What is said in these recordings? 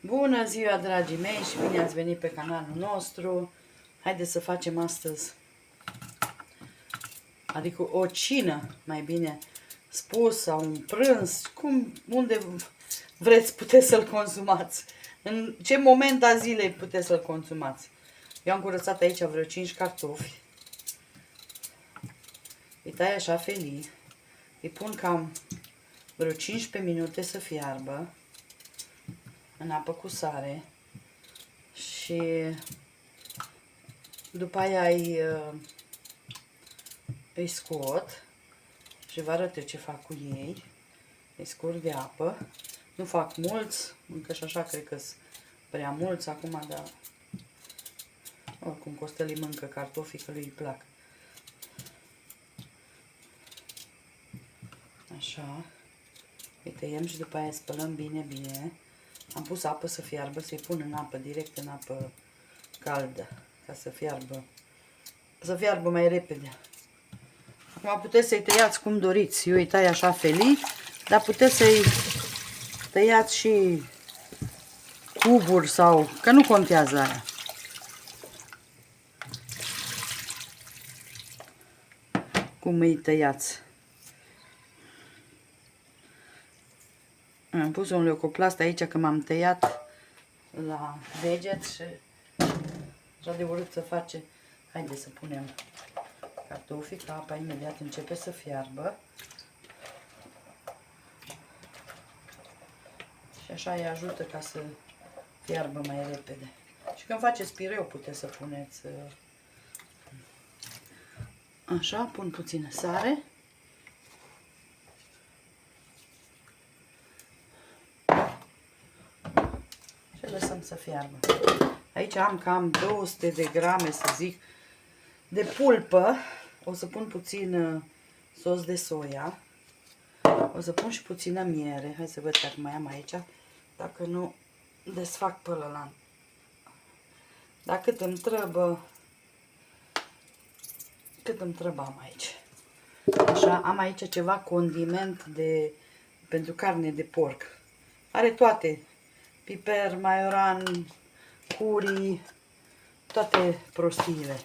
Bună ziua, dragii mei, și bine ați venit pe canalul nostru. Haideți să facem astăzi, adică o cină, mai bine spus, sau un prânz, unde vreți puteți să-l consumați. În ce moment a zilei puteți să-l consumați. Eu am curățat aici vreo 5 cartofi. Îi tai așa felii. Îi pun cam vreo 15 minute să fiarbă în apă cu sare. Și după aia îi scot și vă arăt eu ce fac cu ei. Îi scurg de apă. Nu fac mulți, încă și așa cred că sunt prea mulți acum, dar oricum Costel mâncă cartofii, că lui îi plac. Așa. Îi tăiem și după aia spălăm bine, bine. Am pus apă să fiarbă, să-i pun în apă, direct în apă caldă, ca să fiarbă mai repede. Acum puteți să-i tăiați cum doriți. Eu îi tai așa felii, dar puteți să-i tăiați și cuburi sau... că nu contează aia. Cum îi tăiați. Am pus un leucoplast aici că m-am tăiat la deget și așa de urât să face. Haideți să punem cartofii, că apa imediat începe să fiarbă. Și așa îi ajută ca să fiarbă mai repede. Și când faceți pireu puteți să puneți. Așa, pun puțină sare. Și lăsăm să fiarbă. Aici am cam 200 de grame, să zic, de pulpă. O să pun puțin sos de soia. O să pun și puțină miere. Hai să văd dacă mai am aici. Dacă nu, desfac pe ăla. Dar cât îmi trebuie am aici. Așa, am aici ceva condiment pentru carne de porc. Are toate. Piper, maioran, curry, toate prostiile.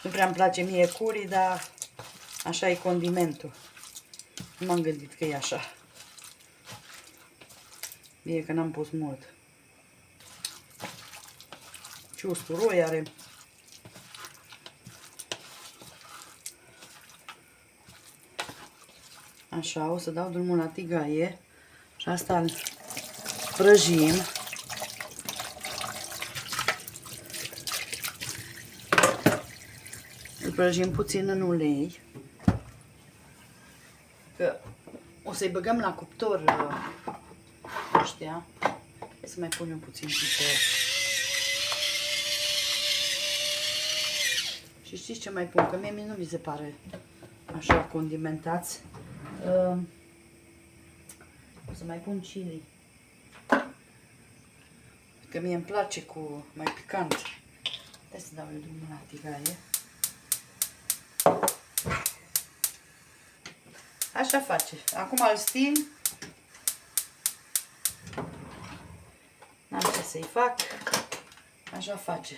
Nu prea îmi place mie curry, dar așa e condimentul. Nu m-am gândit că e așa. Bine că n-am pus mult. Și usturoi are. Așa, o să dau drumul la tigaie. Și asta îl prăjim. Îl prăjim puțin în ulei. Că o să-i băgăm la cuptor ăștia. Hai să mai punem puțin piper. Și știți ce mai pun? Că mie nu mi se pare așa condimentați. O să mai pun chili. Că mie îmi place cu mai picant. Hai să dau eu drumul la tigaie. Așa face. Acum îl sting. N-am ce să-i fac. Așa face.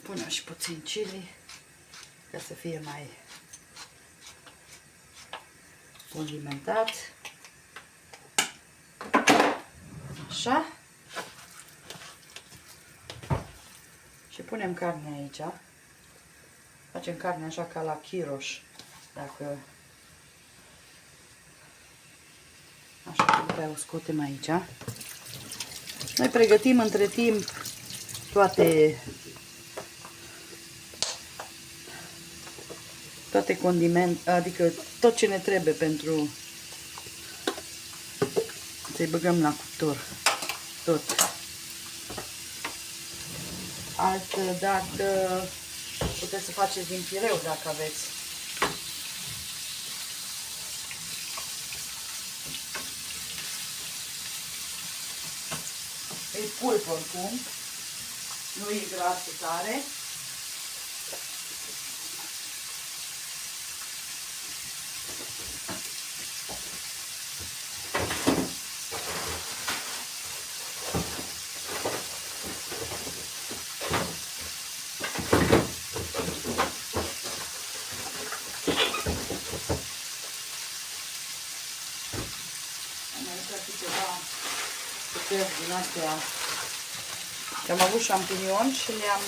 Punem și puțin chili ca să fie mai condimentat. Așa. Și punem carne aici. Facem carne așa ca la chiroș. Dacă... Așa, după aia o scotem aici. Noi pregătim între timp toate condimente, adică tot ce ne trebuie pentru să-i băgăm la cuptor. Tot. Dacă puteți să faceți din pireu, dacă aveți. E pulpă oricum. Nu e gras tare. din astea. Am avut șampinion și le-am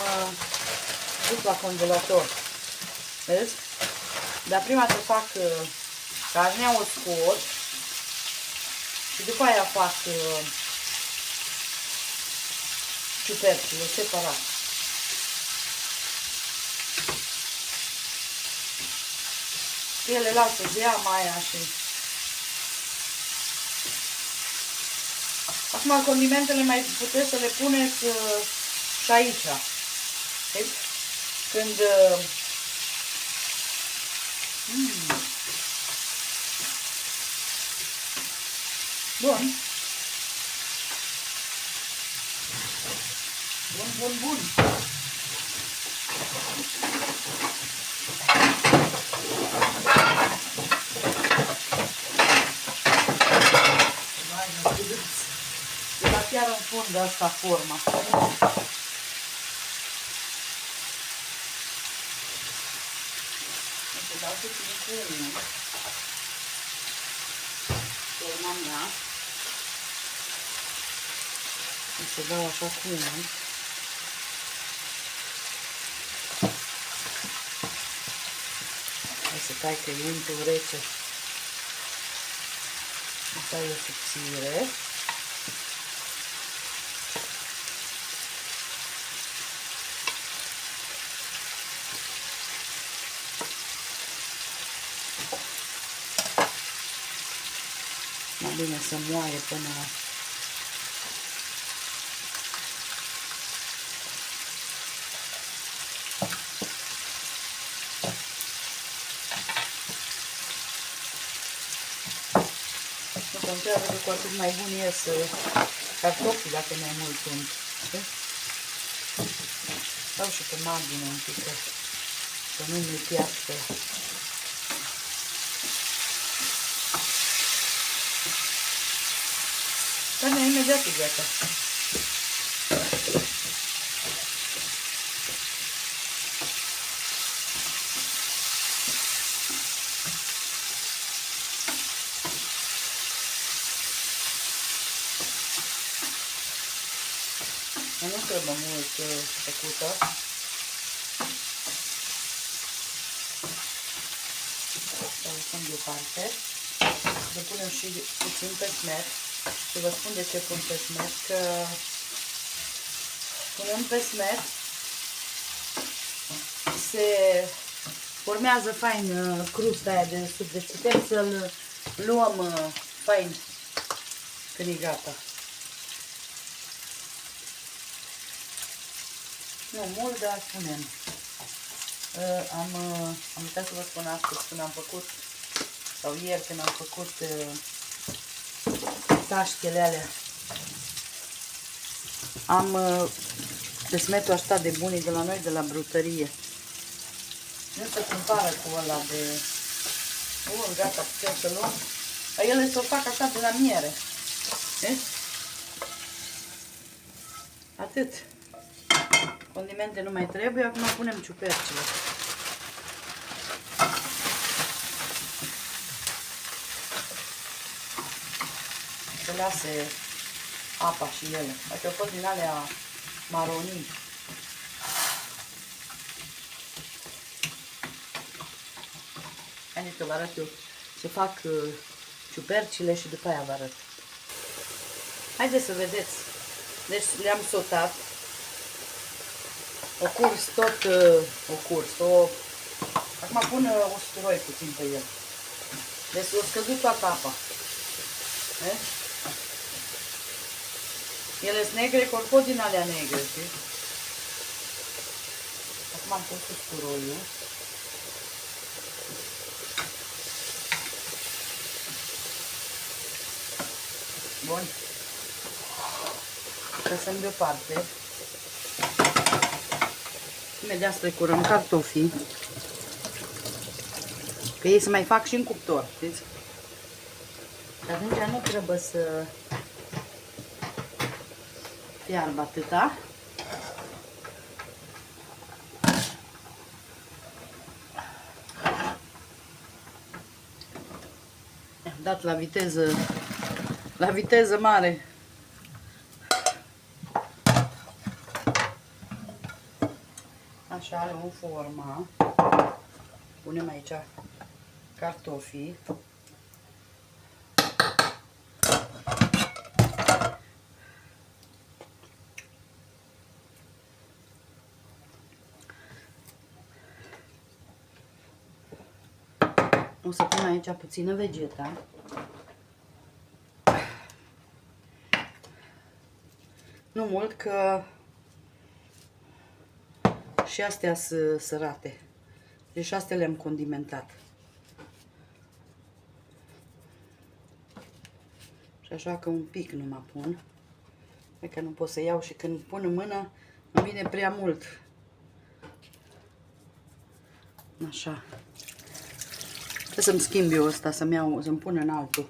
pus la congelator. Vezi? Dar prima să fac carnea, o scot și după aia fac ciupercile separat. Ele lasă să ia mai și... Acum condimentele mai puteți să le puneți și aici. Deci, când... Bun. Bun. Era chiar în fund asta forma. Să dau puțin cu unt. Forma mea. Să dau așa cu unt. Hai să tai că e untul rece. Asta e o subțire. Mai bine să moaie până... Nu contează că cu atât mai bun ies cartofii dacă mai mult unt. Dau și pe margine un pic, să nu mi piască. Carnea imediat e gata. Nu trebuie mult făcută. Să lăsăm deoparte. Să punem și puțin pe smet. Și vă spun de ce pun pe smet, că punem pe smet, se formează fain crusta aia de sub, deci putem să-l luăm fain când e gata. Nu mult, dar punem. Am uitat să vă spun astăzi când am făcut, sau ieri când am făcut taștele alea. Am pesmetul ăsta de bunii de la noi, de la brutărie. Nu se compară cu ăla de... Bun, gata, putem să luăm. Dar ele să o fac așa de la miere. Vezi? Atât. Condimente nu mai trebuie, acum punem ciupercile. Să lase apa și ele. Dacă au fost din alea maronii. Haideți că vă arăt eu să fac ciupercile și după aia vă arăt. Haideți să vedeți. Deci le-am sotat. O curs tot, acum pun usturoi puțin pe el. Deci o scăzut toată apa. Ele sunt negre, corpot din alea negre, știi? Acum am pus usturoiul. Bun. Lăsăm deoparte. Imediat strecurăm cartofii. Că ei se mai fac și în cuptor, știți? Dar atunci nu trebuie să fiarbă atâta. Am dat la viteză mare. Așa, luăm forma. Punem aici cartofii. O să pun aici puțină vegeta. Nu mult, că și astea sunt sărate. Deci astea le-am condimentat. Și așa că un pic nu mă pun. E că nu pot să iau și când pun în mână îmi vine prea mult. Așa. Trebuie să-mi schimb eu ăsta, să-mi pun în altul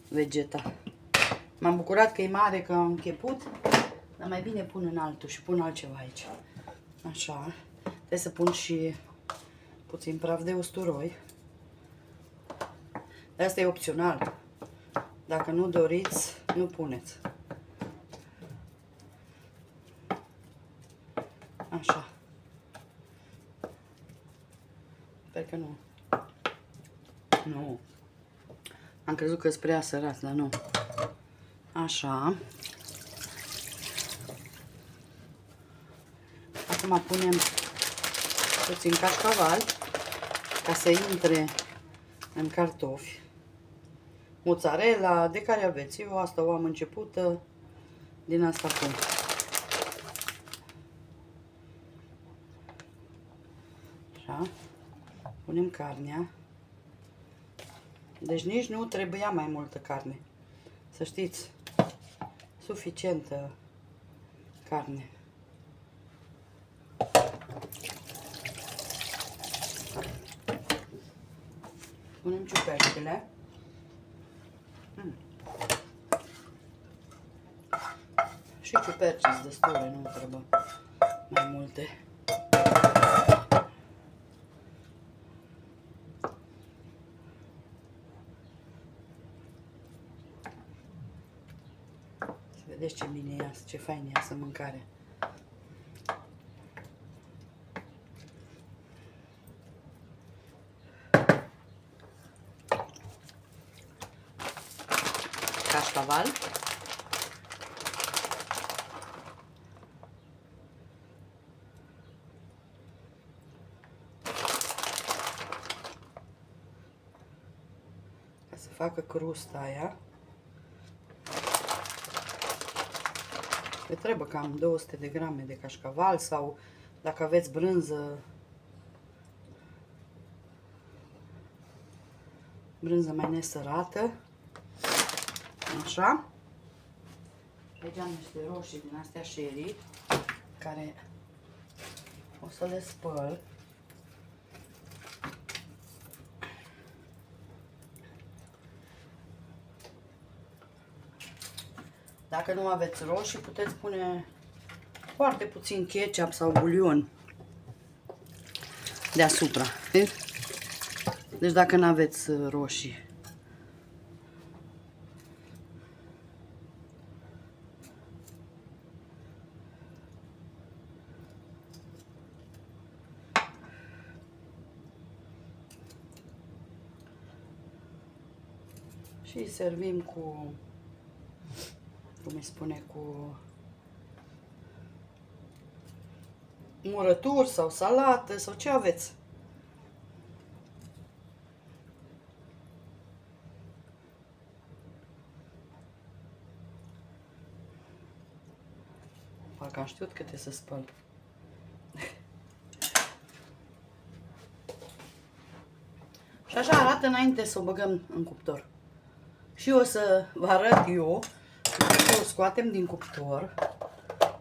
vegeta. M-am bucurat că e mare, că am început, dar mai bine pun în altul și pun altceva aici. Așa. Trebuie să pun și puțin praf de usturoi. Asta e opțional. Dacă nu doriți, nu puneți. Așa. Sper că nu. Nu. Am crezut că sunt prea sărat, dar nu. Așa. Acum punem puțin cașcaval ca să intre în cartofi. Mozzarella, de care aveți. Eu asta o am începută, din asta pun. Așa. Punem carnea. Deci nici nu trebuia mai multă carne. Să știți, suficientă carne. Punem ciupercile. Și ciuperci sunt destule, nu trebuie mai multe. Să vedeți ce bine iasă, ce fain iasă mâncarea. Cașcaval. Ca să facă crusta aia. Le trebuie cam 200 de grame de cașcaval sau dacă aveți brânză mai nesărată. Așa. Și aici am niște roșii din astea sherry, care o să le spăl. Dacă nu aveți roșii, puteți pune foarte puțin ketchup sau bulion deasupra. Deci dacă nu aveți roșii. Și servim cu, cum îi spune, cu murături sau salată sau ce aveți. Parcă am știut câte să spăl. Și așa arată înainte să o băgăm în cuptor. Și o să vă arăt eu, o scoatem din cuptor,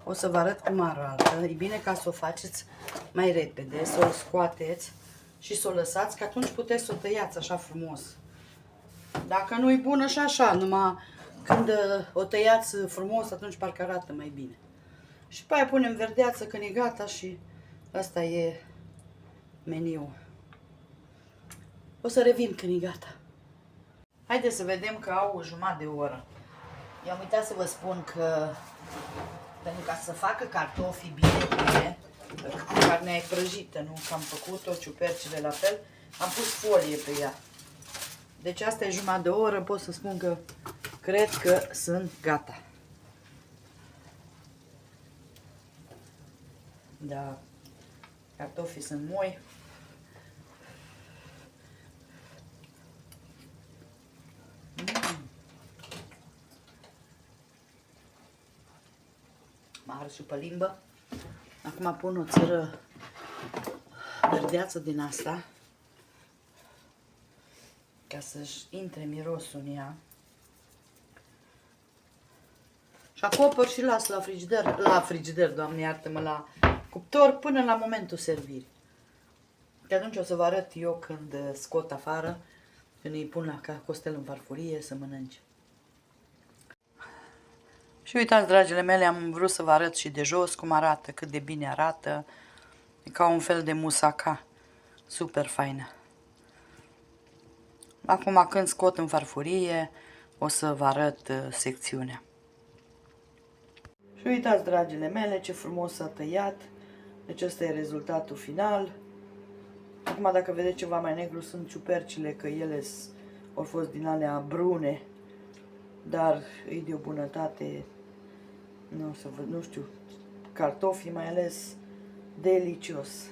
o să vă arăt cum arată. E bine ca să o faceți mai repede, să o scoateți și să o lăsați, că atunci puteți să o tăiați așa frumos. Dacă nu e bună și așa, numai când o tăiați frumos, atunci parcă arată mai bine. Și pe aia punem verdeață când e gata și asta e meniul. O să revin când e gata. Haideți să vedem că au o jumătate de oră. Eu am uitat să vă spun că pentru ca să facă cartofii bine, carnea e prăjită, nu că am făcut-o, ciupercile la fel. Am pus folie pe ea. Deci asta e jumătate de oră, pot să spun că cred că sunt gata. Da, cartofii sunt moi. M-a ars și pe limbă. Acum pun o țără verdeață din asta, ca să-și intre mirosul în ea. Și acopăr și las la frigider, Doamne iartă-mă, la cuptor până la momentul servirii. Că atunci o să vă arăt eu când scot afară, când îi pun la costel în farfurie să mănânce. Și uitați, dragile mele, am vrut să vă arăt și de jos cum arată, cât de bine arată. E ca un fel de musaca, super faină. Acum când scot în farfurie, o să vă arăt secțiunea. Și uitați, dragile mele, ce frumos s-a tăiat. Deci ăsta e rezultatul final. Acum, dacă vedeți ceva mai negru, sunt ciupercile, că ele au fost din alea brune. Dar e de o bunătate, nu știu, cartofii mai ales, delicios.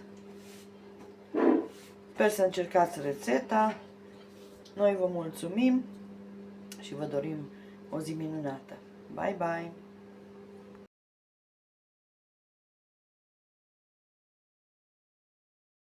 Sper să încercați rețeta. Noi vă mulțumim și vă dorim o zi minunată. Bye, bye!